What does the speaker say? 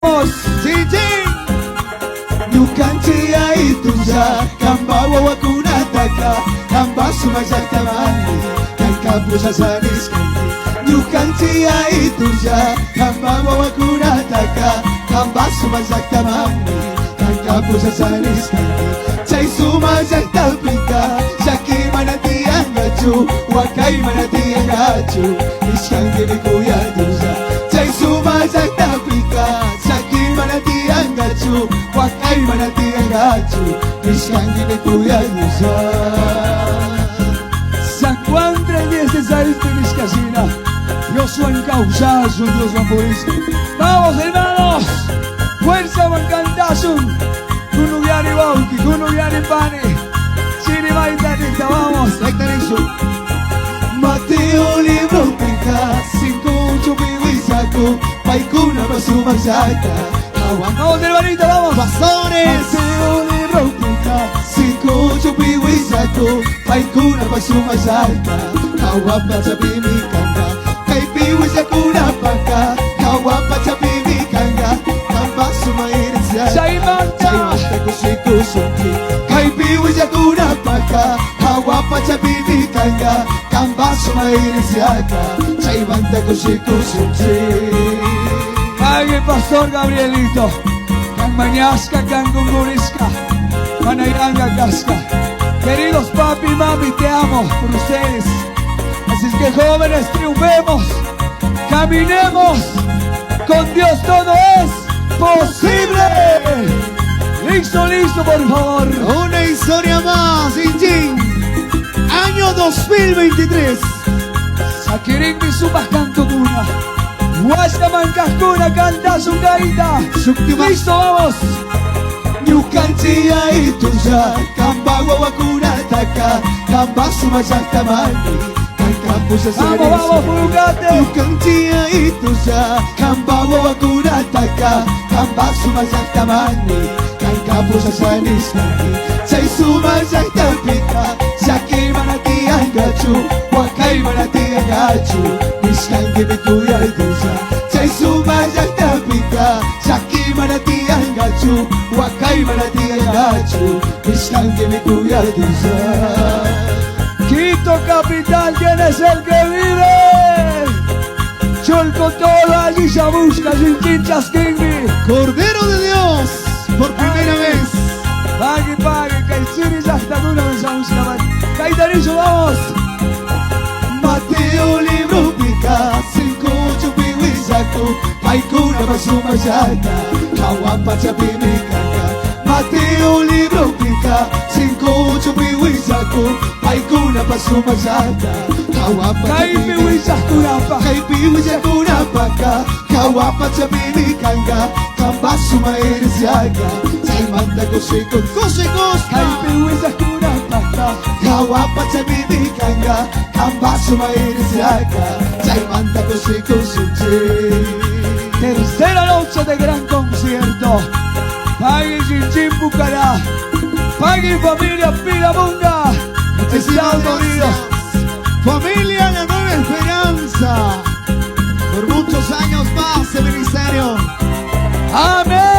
Cincin Yukantia ituja Kamba wawakunataka Kamba sumajaktamani Kankapusa saniskandi Yukantia ituja Kamba wawakunataka Kamba sumajaktamani Kankapusa saniskandi Chay sumajaktapika Shaki manatiangachu Wakai manatiangachu Ishkangi mikuyatuja Chay sumajaktapika manatiangachu, wakai manatiangachu, Ishkangi mikuyatuja. San Juan 3:16 de Vizcachina, yo soy encausazo, Dios vampurista. Vamos hermanos, fuerza bancantazun, kunugiani bauki, kunugiani pane, chini maitanita, vamos, rectarizo. Mateo libro pica, 5 piwisaku, paikuna basumasata. Vamos hermanita, vamos. Pastores. Mateo libro pica, 5 piwisaku, paikuna basumasata. Kawapa chapimi kanga, kaipiwisakuna paka, kawapa chapimi kanga, kamba sumairisa. Chaimanta kushikusunki, kaipiwisakuna paka, kawapa chapimi kanga, kamba sumairisa. Chaimanta kushikusunki. Pague Pastor Gabrielito, Can Mañasca, Can Gungurisca, Canayanga Casca. Queridos papi y mami, te amo por ustedes. Así es que jóvenes, triunfemos, caminemos, con Dios todo es posible. Listo, listo, por favor. Una historia más, Injin. Año 2023. Sakirin Misubas Canto Duna. Huastaman Cascuna canta su gaita. Listo, vamos. Yukantia ituja, Kamba wawakunataka, Kamba sumajaktamani, Kankapusa saniskandi. Vamos, Furugate. Yukantia ituja, Kamba wawakunataka, Kamba sumajaktamani, Kankapusa saniskandi. Chay sumajaktapika, Shaki manatiangachu, Wakai manatiangachu, Ishkangi mikuyatuja. Chay sumajaktapika, Shaki manatiangachu, Wakai manatiangachu, Ishkangi mikuyatuja. Quito capital, ¿quién es el que vive? Cholco todo allí se busca sin chinchas Kingi. Cordero de Dios, por primera vez. Pague, pague, que el Siri ya está dura de esa música. Caitarizo, vamos. Mateo libro pica, 5 piwisaku, paikuna basumayata, Kawapa chapimi kanga. Mateo libro pica, 5 piwisaku, paikuna basumayata, Kawapa chapimi kanga. Kaipiwisakuna paka, Kawapa chapimi kanga, Kamba sumairisiaga, Chaimanta koshikos, koshikos. Kaipiwisakuna paka, Kawapa chapimi kanga, Kamba sumairisiaga, Chaimanta koshikos. Tercera noche de gran concierto. Pague Chinchin Bucará, Pague familia Piramunga, Estados Unidos. Familia La Nueva Esperanza, por muchos años más de ministerio. Amén.